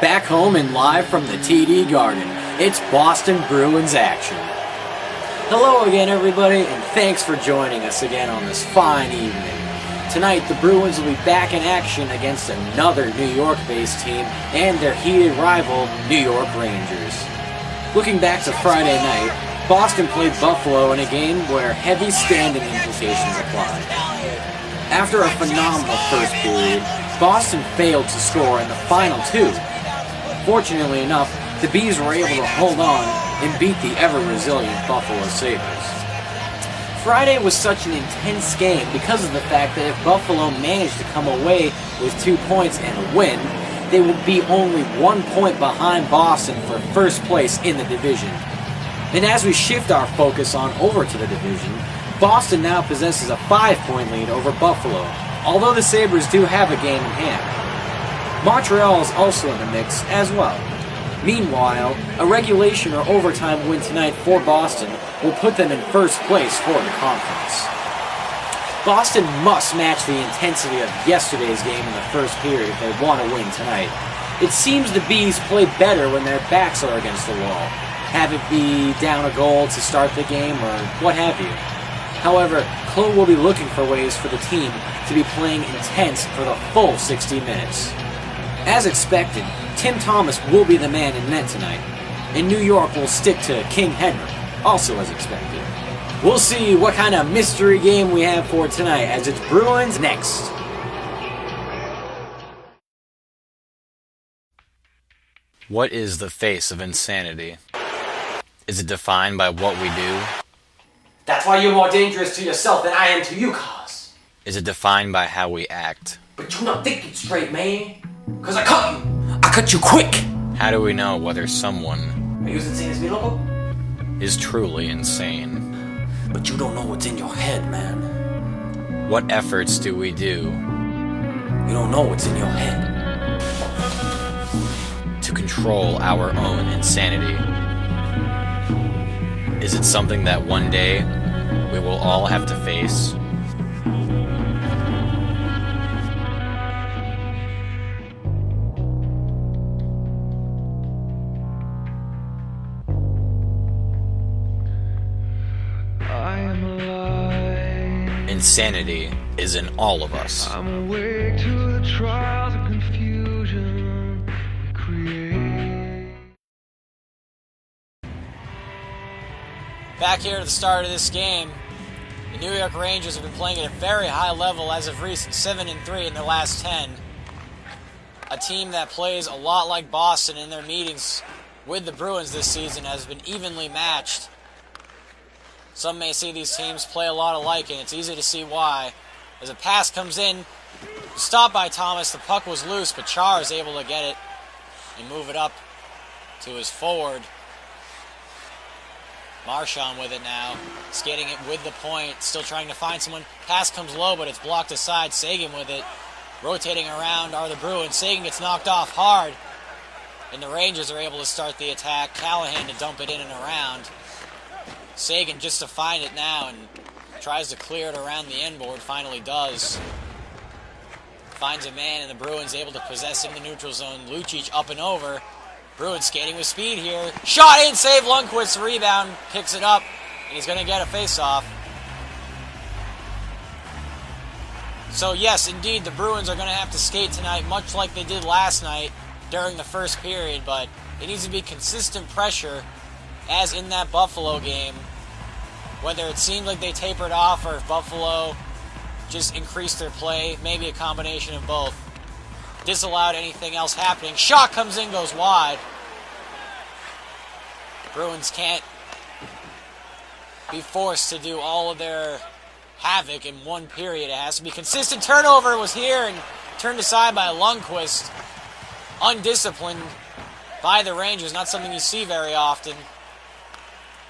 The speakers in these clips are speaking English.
Back home and live from the TD Garden, it's Boston Bruins action. Hello again, everybody, and thanks for joining us again on this fine evening. Tonight, the Bruins will be back in action against another New York-based team and their heated rival, New York Rangers. Looking back to Friday night, Boston played Buffalo in a game where heavy standing implications applied. After a phenomenal first period, Boston failed to score in the final two. Fortunately enough, the Bees were able to hold on and beat the ever-resilient Buffalo Sabres. Friday was such an intense game because of the fact that if Buffalo managed to come away with 2 points and a win, they would be only 1 point behind Boston for first place in the division. And as we shift our focus on over to the division, Boston now possesses a 5-point lead over Buffalo, although the Sabres do have a game in hand. Montreal is also in the mix as well. Meanwhile, a regulation or overtime win tonight for Boston will put them in first place for the conference. Boston must match the intensity of yesterday's game in the first period if they want to win tonight. It seems the Bees play better when their backs are against the wall, have it be down a goal to start the game or what have you. However, Claude will be looking for ways for the team to be playing intense for the full 60 minutes. As expected, Tim Thomas will be the man in net tonight, and New York will stick to King Henry, also as expected. We'll see what kind of mystery game we have for tonight as it's Bruins next. What is the face of insanity? Is it defined by what we do? That's why you're more dangerous to yourself than I am to you, cuz. Is it defined by how we act? But you don't think it straight, man. Cause I cut you. I cut you quick. How do we know whether someone Are you as insane as me, loco? is truly insane? But you don't know what's in your head, man. What efforts do we do You don't know what's in your head. to control our own insanity? Is it something that one day we will all have to face? Insanity is in all of us. I'm awake to the trials and confusion we create. Back here at the start of this game, the New York Rangers have been playing at a very high level as of recent, 7-3 in their last 10. A team that plays a lot like Boston in their meetings with the Bruins this season has been evenly matched. Some may see these teams play a lot alike, and it's easy to see why. As a pass comes in, stopped by Thomas, the puck was loose, but Char is able to get it and move it up to his forward. Marchand with it now, skating it with the point, still trying to find someone. Pass comes low, but it's blocked aside. Sagan with it, rotating around are the Bruins. Sagan gets knocked off hard, and the Rangers are able to start the attack. Callahan to dump it in and around. Sagan just to find it now and tries to clear it around the end board, finally does. Finds a man, and the Bruins able to possess in the neutral zone. Lucic up and over. Bruins skating with speed here. Shot in, save Lundqvist, rebound, picks it up, and he's going to get a face-off. So yes, indeed, the Bruins are going to have to skate tonight, much like they did last night during the first period, but it needs to be consistent pressure, as in that Buffalo game. Whether it seemed like they tapered off or if Buffalo just increased their play, maybe a combination of both. Disallowed anything else happening. Shot comes in, goes wide. Bruins can't be forced to do all of their havoc in one period. It has to be consistent. Turnover was here and turned aside by Lundqvist. Undisciplined by the Rangers, not something you see very often.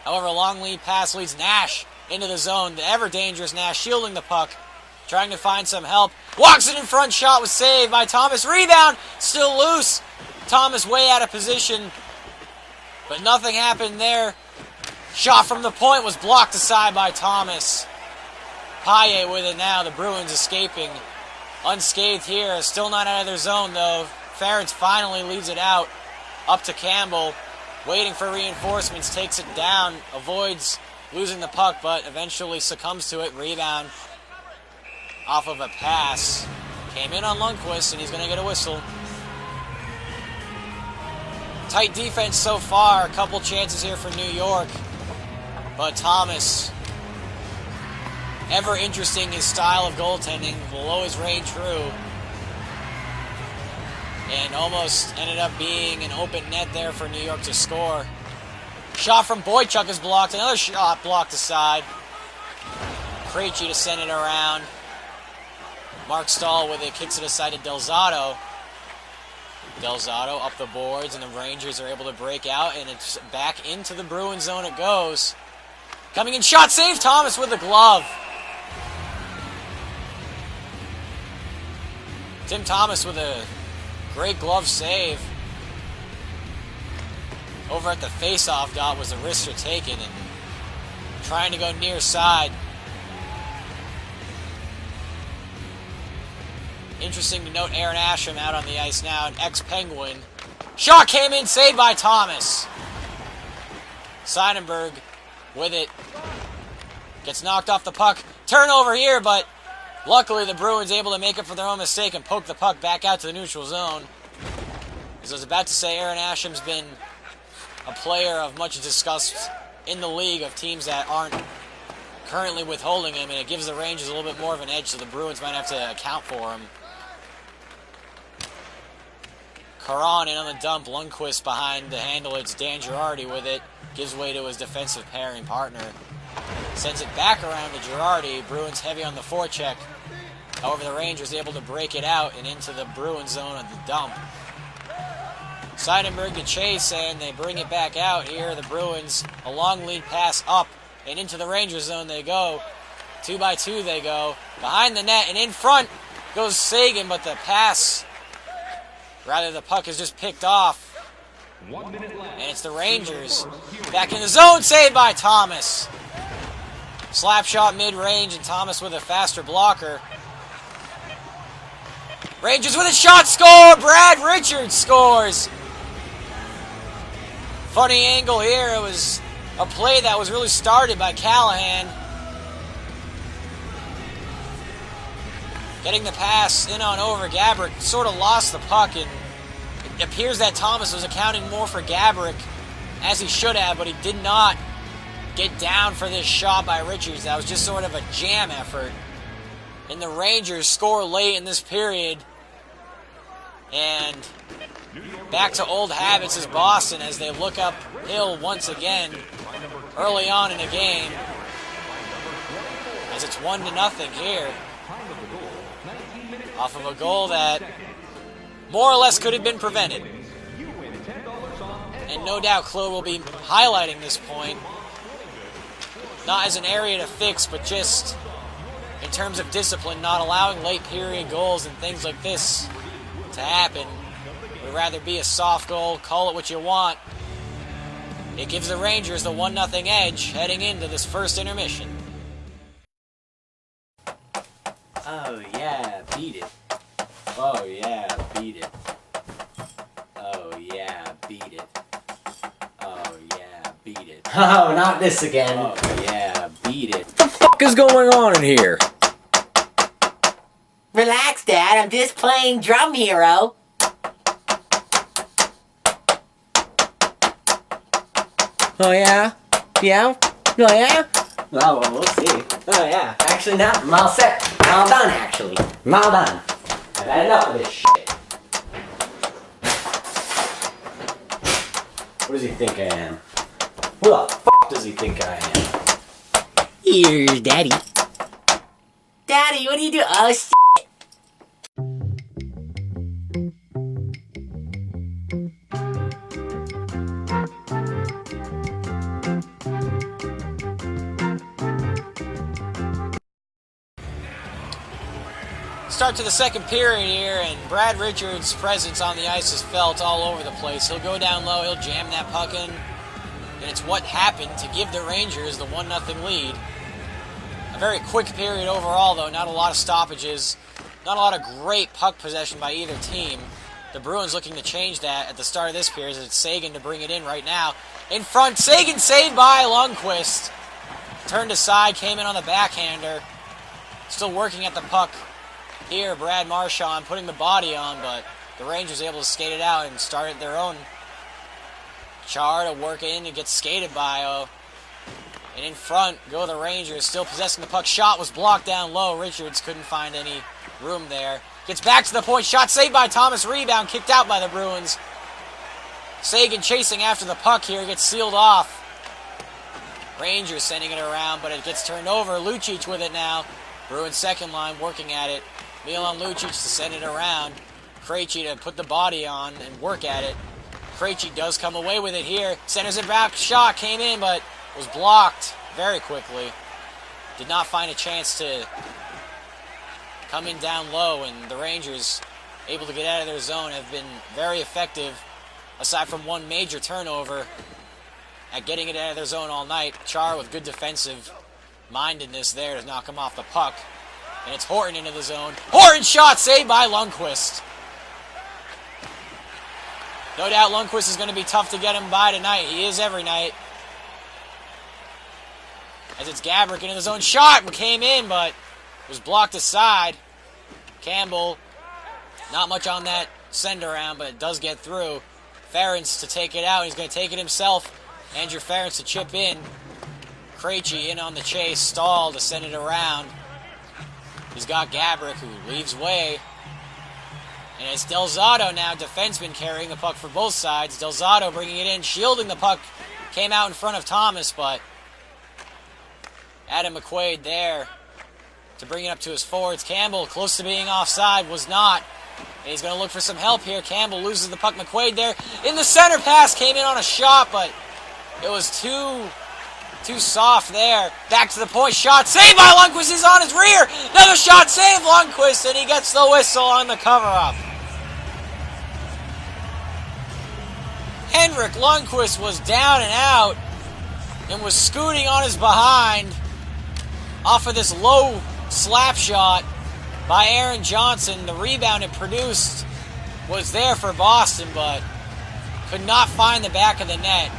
However, a long lead pass leads Nash into the zone. The ever-dangerous Nash shielding the puck, trying to find some help. Walks it in front, shot was saved by Thomas. Rebound, still loose. Thomas way out of position, but nothing happened there. Shot from the point was blocked aside by Thomas. Paye with it now. The Bruins escaping unscathed here. Still not out of their zone, though. Ferentz finally leads it out. Up to Campbell. Waiting for reinforcements. Takes it down. Avoids losing the puck, but eventually succumbs to it. Rebound off of a pass. Came in on Lundqvist, and he's going to get a whistle. Tight defense so far. A couple chances here for New York. But Thomas, ever interesting, his style of goaltending will always reign true. And almost ended up being an open net there for New York to score. Shot from Boychuk is blocked. Another shot blocked aside. Krejci to send it around. Mark Stahl with it, kicks it aside to Delzato. Delzato up the boards, and the Rangers are able to break out, and it's back into the Bruins zone it goes. Coming in, shot, save, Thomas with the glove. Tim Thomas with a great glove save. Over at the face-off dot was the wrister taken, and trying to go near side. Interesting to note Aaron Asham out on the ice now, an ex-Penguin. Shot came in, saved by Thomas. Seidenberg with it. Gets knocked off the puck. Turnover here, but luckily the Bruins able to make up for their own mistake and poke the puck back out to the neutral zone. As I was about to say, Aaron Asham's been a player of much disgust in the league of teams that aren't currently withholding him, and it gives the Rangers a little bit more of an edge, so the Bruins might have to account for him. Caron in on the dump. Lundqvist behind the handle. It's Dan Girardi with it. Gives way to his defensive pairing partner. Sends it back around to Girardi. Bruins heavy on the forecheck. However, the Rangers able to break it out and into the Bruins zone at the dump. Seidenberg to chase, and they bring it back out here. The Bruins, a long lead pass up and into the Rangers zone they go. 2-by-2 they go. Behind the net, and in front goes Sagan, but the pass, rather the puck is just picked off. And it's the Rangers. Back in the zone, saved by Thomas. Slap shot mid-range, and Thomas with a faster blocker. Rangers with a shot, score! Brad Richards scores! Funny angle here. It was a play that was really started by Callahan. Getting the pass in on over. Gaborik sort of lost the puck, and it appears that Thomas was accounting more for Gaborik as he should have, but he did not get down for this shot by Richards. That was just sort of a jam effort. And the Rangers score late in this period. And back to old habits is Boston as they look uphill once again early on in the game. As it's 1-0 here. Off of a goal that more or less could have been prevented. And no doubt Claude will be highlighting this point. Not as an area to fix, but just in terms of discipline, not allowing late period goals and things like this to happen. Would rather be a soft goal, call it what you want. It gives the Rangers the 1-0 edge heading into this first intermission. Oh yeah, beat it. Oh yeah, beat it. Oh yeah, beat it. Oh yeah, beat it. Oh, not this again. Oh yeah, beat it. What the fuck is going on in here? Relax, Dad. I'm just playing Drum Hero. Oh yeah? Yeah? Oh yeah? Oh, well, we'll see. Oh yeah. Actually, now I'm all set. I'm all done, actually. I'm all done. I've had enough of this shit. What does he think I am? Who the fuck does he think I am? Here's Daddy. Daddy, what are you doing? Oh, shit. Start to the second period here, and Brad Richards' presence on the ice is felt all over the place. He'll go down low, he'll jam that puck in, and it's what happened to give the Rangers the 1-0 lead. Very quick period overall, though. Not a lot of stoppages. Not a lot of great puck possession by either team. The Bruins looking to change that at the start of this period. It's Sagan to bring it in right now. In front, Sagan saved by Lundqvist. Turned aside, came in on the backhander. Still working at the puck here. Brad Marchand putting the body on, but the Rangers able to skate it out and started their own. Char to work in and get skated by. And in front go the Rangers, still possessing the puck. Shot was blocked down low. Richards couldn't find any room there. Gets back to the point. Shot saved by Thomas. Rebound kicked out by the Bruins. Sagan chasing after the puck here. Gets sealed off. Rangers sending it around, but it gets turned over. Lucic with it now. Bruins second line working at it. Milan Lucic to send it around. Krejci to put the body on and work at it. Krejci does come away with it here. Centers it back. Shot came in, but was blocked very quickly. Did not find a chance to come in down low, and the Rangers, able to get out of their zone, have been very effective, aside from one major turnover, at getting it out of their zone all night. Char with good defensive mindedness there to knock him off the puck. And it's Horton into the zone. Horton shot saved by Lundqvist. No doubt Lundqvist is going to be tough to get him by tonight. He is every night. As it's Gabrick into the zone. Shot came in, but was blocked aside. Campbell, not much on that send around, but it does get through. Ferentz to take it out. He's going to take it himself. Andrew Ferentz to chip in. Krejci in on the chase. Stahl to send it around. He's got Gabrick, who leaves way. And it's Delzato now, defenseman, carrying the puck for both sides. Delzato bringing it in, shielding the puck. Came out in front of Thomas, but Adam McQuaid there to bring it up to his forwards. Campbell, close to being offside, was not. And he's going to look for some help here. Campbell loses the puck. McQuaid there. In the center pass, came in on a shot, but it was too soft there. Back to the point. Shot saved by Lundqvist. He's on his rear. Another shot saved Lundqvist, and he gets the whistle on the cover-up. Henrik Lundqvist was down and out and was scooting on his behind off of this low slap shot by Aaron Johnson. The rebound it produced was there for Boston, but could not find the back of the net.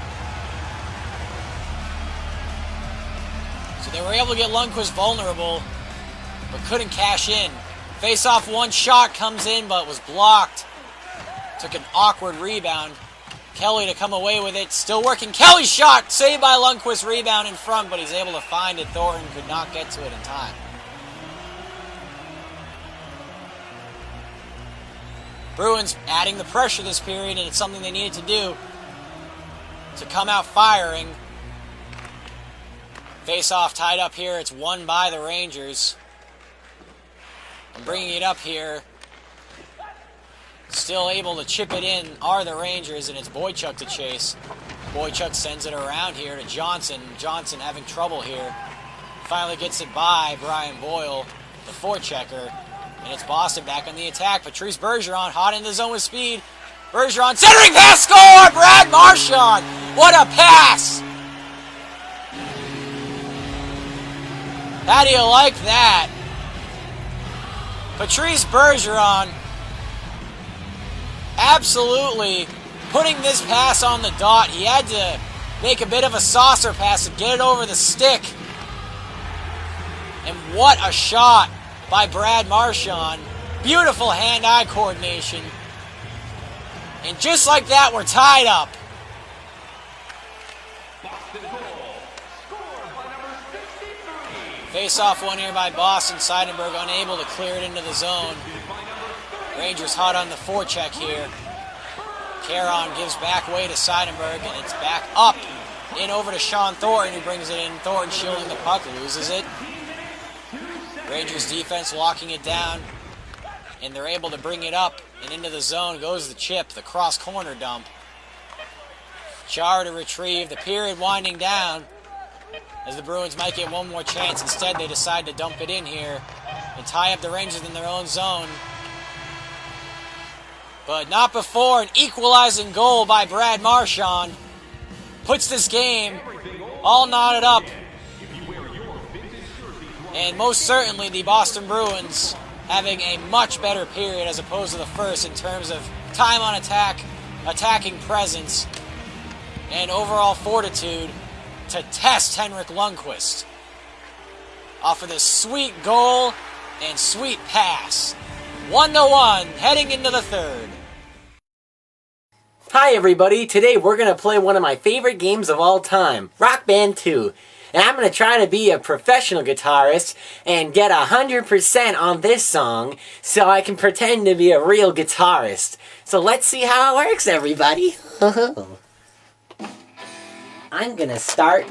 So they were able to get Lundqvist vulnerable, but couldn't cash in. Face-off, one shot comes in, but was blocked. Took an awkward rebound. Kelly to come away with it. Still working. Kelly's shot saved by Lundqvist. Rebound in front, but he's able to find it. Thornton could not get to it in time. Bruins adding the pressure this period, and it's something they needed to do to come out firing. Face-off tied up here. It's won by the Rangers. And bringing it up here, still able to chip it in are the Rangers, and it's Boychuk to chase. Boychuk sends it around here to Johnson. Johnson having trouble here. Finally gets it by Brian Boyle, the forechecker. And it's Boston back on the attack. Patrice Bergeron hot in the zone with speed. Bergeron centering pass, score! Brad Marchand! What a pass! How do you like that? Patrice Bergeron absolutely putting this pass on the dot. He had to make a bit of a saucer pass to get it over the stick. And what a shot by Brad Marchand. Beautiful hand-eye coordination. And just like that, we're tied up. Face-off one here by Boston. Seidenberg unable to clear it into the zone. Rangers hot on the forecheck here. Caron gives back way to Seidenberg, and it's back up. In over to Sean Thornton, who brings it in. Thornton shielding the puck, loses it. Rangers defense locking it down, and they're able to bring it up and into the zone. Goes the chip, the cross corner dump. Char to retrieve. The period winding down as the Bruins might get one more chance. Instead, they decide to dump it in here and tie up the Rangers in their own zone. But not before an equalizing goal by Brad Marchand puts this game all knotted up And most certainly the Boston Bruins having a much better period as opposed to the first in terms of time on attack, attacking presence, and overall fortitude to test Henrik Lundqvist off of this sweet goal and sweet pass. 1-1 heading into the third. Hi everybody, today we're going to play one of my favorite games of all time, Rock Band 2. And I'm going to try to be a professional guitarist and get 100% on this song so I can pretend to be a real guitarist. So let's see how it works, everybody. I'm going to start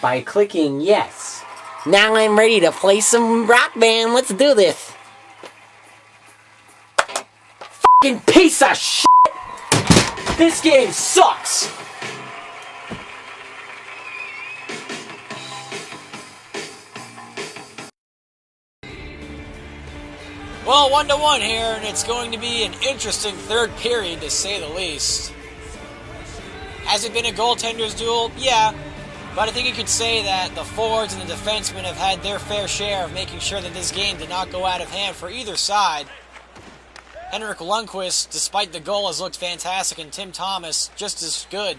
by clicking yes. Now I'm ready to play some Rock Band. Let's do this. Fucking piece of shit! This game sucks! Well, 1-1 here, and it's going to be an interesting third period to say the least. Has it been a goaltender's duel? Yeah. But I think you could say that the forwards and the defensemen have had their fair share of making sure that this game did not go out of hand for either side. Henrik Lundqvist, despite the goal, has looked fantastic, and Tim Thomas just as good.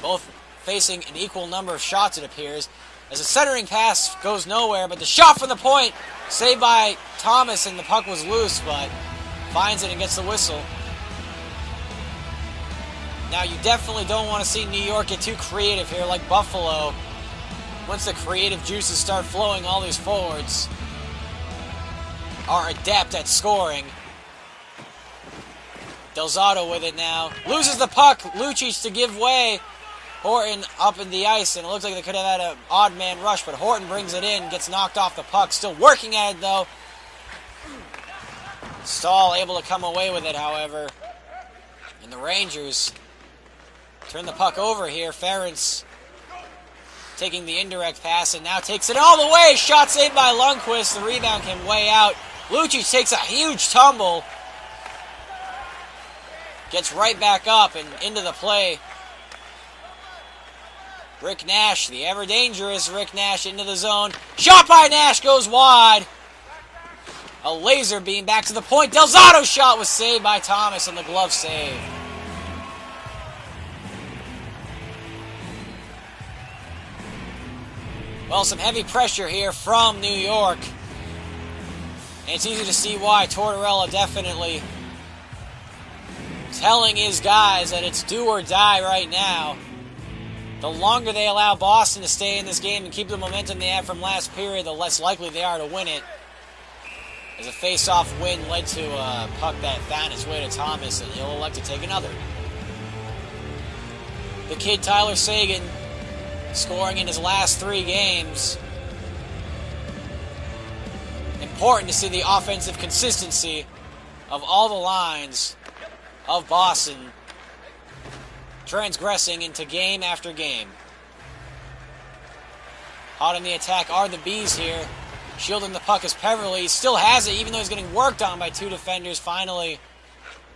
Both facing an equal number of shots, it appears. As a centering pass goes nowhere, but the shot from the point, saved by Thomas, and the puck was loose, but finds it and gets the whistle. Now, you definitely don't want to see New York get too creative here like Buffalo. Once the creative juices start flowing, all these forwards are adept at scoring. Del Zotto with it now. Loses the puck. Lucic to give way. Horton up in the ice, and it looks like they could have had an odd man rush, but Horton brings it in, gets knocked off the puck. Still working at it, though. Stahl able to come away with it, however. And the Rangers turn the puck over here. Ferentz taking the indirect pass, and now takes it all the way. Shot saved by Lundqvist. The rebound came way out. Lucic takes a huge tumble. Gets right back up and into the play. Rick Nash, the ever-dangerous Rick Nash, into the zone. Shot by Nash goes wide. A laser beam back to the point. Del Zotto's shot was saved by Thomas on the glove save. Well, some heavy pressure here from New York. And it's easy to see why. Tortorella definitely telling his guys that it's do or die right now. The longer they allow Boston to stay in this game and keep the momentum they had from last period, the less likely they are to win it. As a face-off win led to a puck that found its way to Thomas, and he'll elect to take another. The kid Tyler Seguin scoring in his last 3 games. Important to see the offensive consistency of all the lines of Boston transgressing into game after game. Hot on the attack are the Bees here. Shielding the puck is Peverly. Still has it, even though he's getting worked on by 2 defenders. Finally,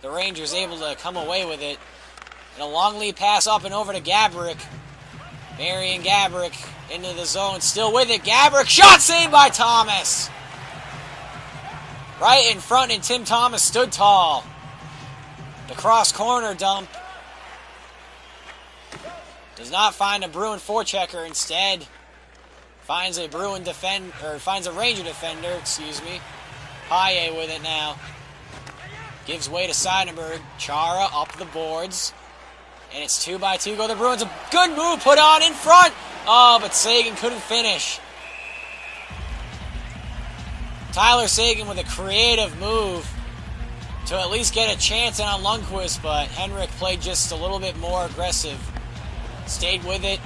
the Rangers able to come away with it. And a long lead pass up and over to Gaborik. Marian Gaborik into the zone. Still with it. Gaborik. Shot saved by Thomas. Right in front, and Tim Thomas stood tall. The cross corner dump. Does not find a Bruin forechecker. Instead, finds a Ranger defender, excuse me. Paye with it now. Gives way to Seidenberg. Chara up the boards. And it's 2-2 go the Bruins. A good move put on in front. Oh, but Seguin couldn't finish. Tyler Seguin with a creative move to at least get a chance in on Lundqvist, but Henrik played just a little bit more aggressive. Stayed with it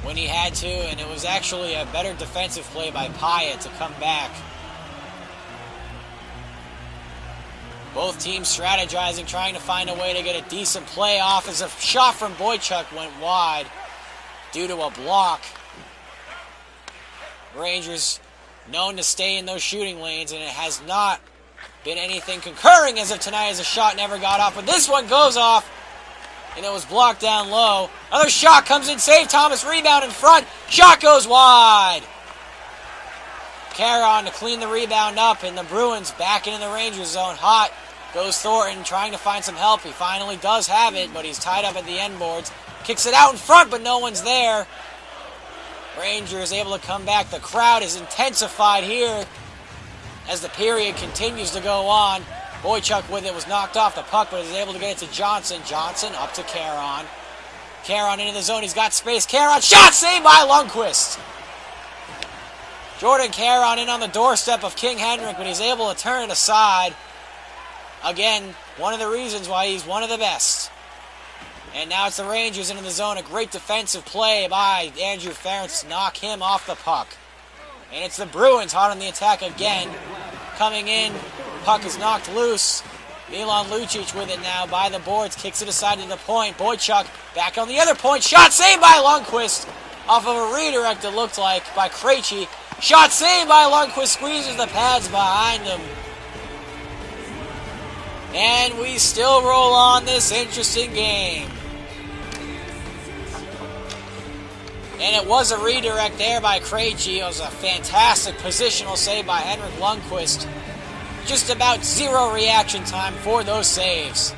when he had to, and it was actually a better defensive play by Pyatt to come back. Both teams strategizing, trying to find a way to get a decent play off as a shot from Boychuk went wide due to a block. Rangers known to stay in those shooting lanes, and it has not been anything concurring as of tonight as the shot never got off. But this one goes off and it was blocked down low. Another shot comes in, save Thomas, rebound in front. Shot goes wide. Caron to clean the rebound up, and the Bruins back into the Rangers zone. Hot goes Thornton, trying to find some help. He finally does have it, but he's tied up at the end boards. Kicks it out in front, but no one's there. Rangers able to come back. The crowd is intensified here as the period continues to go on. Boychuk with it was knocked off the puck, but is able to get it to Johnson. Johnson up to Caron. Caron into the zone. He's got space. Caron, shot saved by Lundqvist. Jordan Caron in on the doorstep of King Henrik, but he's able to turn it aside. Again, one of the reasons why he's one of the best. And now it's the Rangers into the zone. A great defensive play by Andrew Ferentz to knock him off the puck. And it's the Bruins hot on the attack again. Coming in, puck is knocked loose. Milan Lucic with it now by the boards. Kicks it aside to the point. Boychuk back on the other point. Shot saved by Lundqvist. Off of a redirect, it looked like, by Krejci. Shot saved by Lundqvist. Squeezes the pads behind him. And we still roll on this interesting game. And it was a redirect there by Krejci. It was a fantastic positional save by Henrik Lundqvist. Just about zero reaction time for those saves.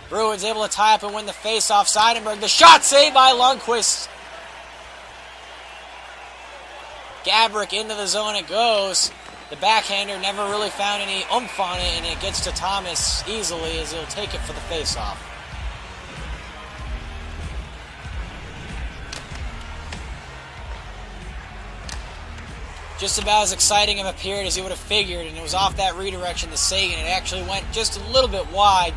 Bruins able to tie up and win the face-off. Seidenberg, the shot saved by Lundqvist. Gabrick into the zone it goes. The backhander never really found any oomph on it, and it gets to Thomas easily as he'll take it for the face-off. Just about as exciting of a period as you would have figured, and it was off that redirection to Sagan. It actually went just a little bit wide.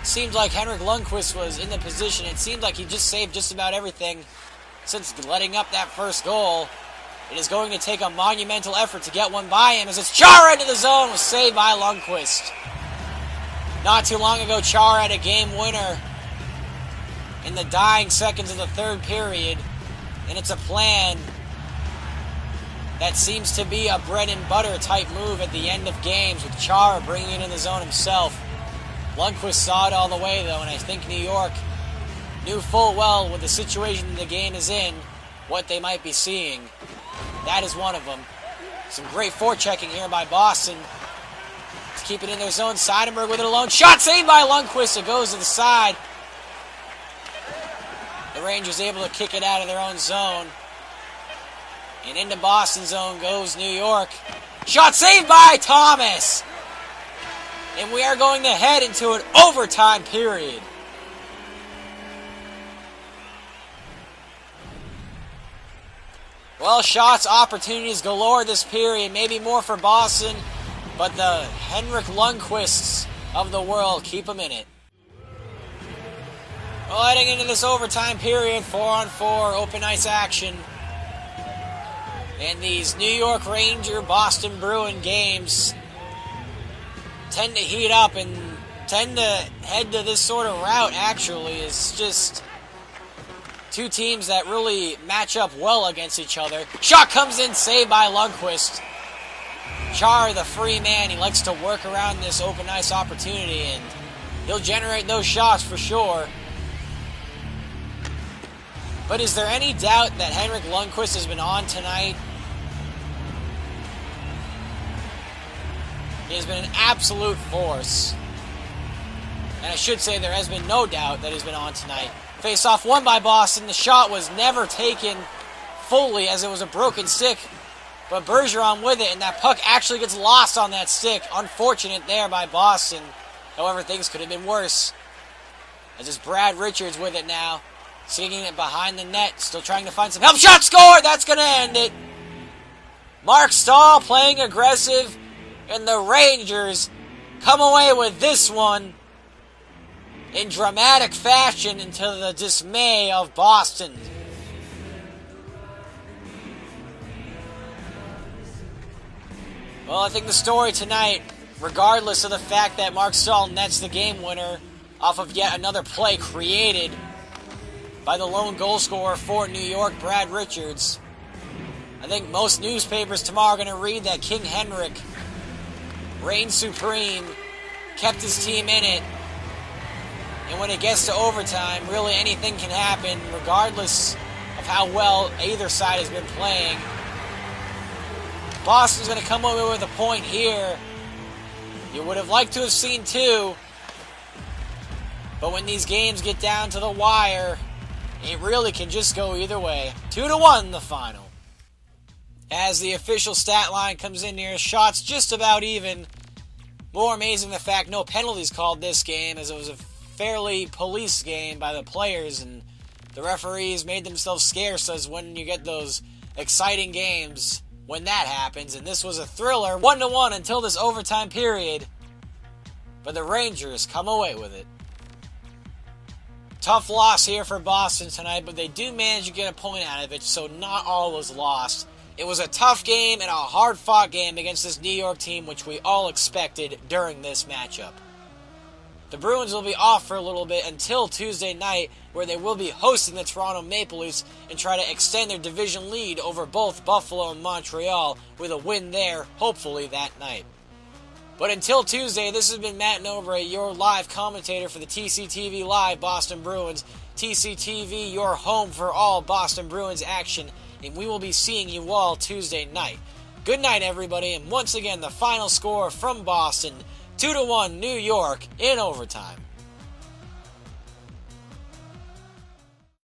Seemed like Henrik Lundqvist was in the position. It seemed like he just saved just about everything since letting up that first goal. It is going to take a monumental effort to get one by him as it's Chara into the zone, was saved by Lundqvist. Not too long ago, Chara had a game winner in the dying seconds of the third period, and it's a plan that seems to be a bread and butter type move at the end of games, with Chara bringing it in the zone himself. Lundqvist saw it all the way, though, and I think New York knew full well with the situation the game is in, what they might be seeing. That is one of them. Some great forechecking here by Boston to keep it in their zone. Seidenberg with it alone. Shot saved by Lundqvist. It goes to the side. The Rangers able to kick it out of their own zone. And into Boston zone goes New York. Shot saved by Thomas. And we are going to head into an overtime period. Well, shots, opportunities galore this period. Maybe more for Boston, but the Henrik Lundqvists of the world keep them in it. Well, heading into this overtime period, 4-on-4 open ice action. And these New York Ranger, Boston Bruin games tend to heat up and tend to head to this sort of route, actually. It's just two teams that really match up well against each other. Shot comes in, saved by Lundqvist. Char, the free man, he likes to work around this open ice opportunity, and he'll generate those shots for sure. But is there any doubt that Henrik Lundqvist has been on tonight? He has been an absolute force. And I should say there has been no doubt that he's been on tonight. Face-off won by Boston. The shot was never taken fully as it was a broken stick. But Bergeron with it, and that puck actually gets lost on that stick. Unfortunate there by Boston. However, things could have been worse. As it's Brad Richards with it now. Singing it behind the net. Still trying to find some help. Shot scored! That's going to end it. Mark Stahl playing aggressive. And the Rangers come away with this one in dramatic fashion, into the dismay of Boston. Well, I think the story tonight, regardless of the fact that Mark Stahl nets the game winner off of yet another play created by the lone goal scorer for New York, Brad Richards, I think most newspapers tomorrow are going to read that King Henrik reigned supreme, kept his team in it, And when it gets to overtime, really anything can happen regardless of how well either side has been playing. Boston's going to come away with a point here. You would have liked to have seen 2. But when these games get down to the wire, it really can just go either way. 2-1 the final. As the official stat line comes in here, shots just about even. More amazing the fact no penalties called this game, as it was a fairly police game by the players, and the referees made themselves scarce as when you get those exciting games when that happens. And this was a thriller, 1-1 until this overtime period. But the Rangers come away with it. Tough loss here for Boston tonight, but they do manage to get a point out of it, so not all was lost. It was a tough game and a hard-fought game against this New York team, which we all expected during this matchup. The Bruins will be off for a little bit until Tuesday night, where they will be hosting the Toronto Maple Leafs and try to extend their division lead over both Buffalo and Montreal with a win there, hopefully that night. But until Tuesday, this has been Matt Nobre, your live commentator for the TCTV Live Boston Bruins. TCTV, your home for all Boston Bruins action, and we will be seeing you all Tuesday night. Good night, everybody, and once again, the final score from Boston, 2-1 New York in overtime.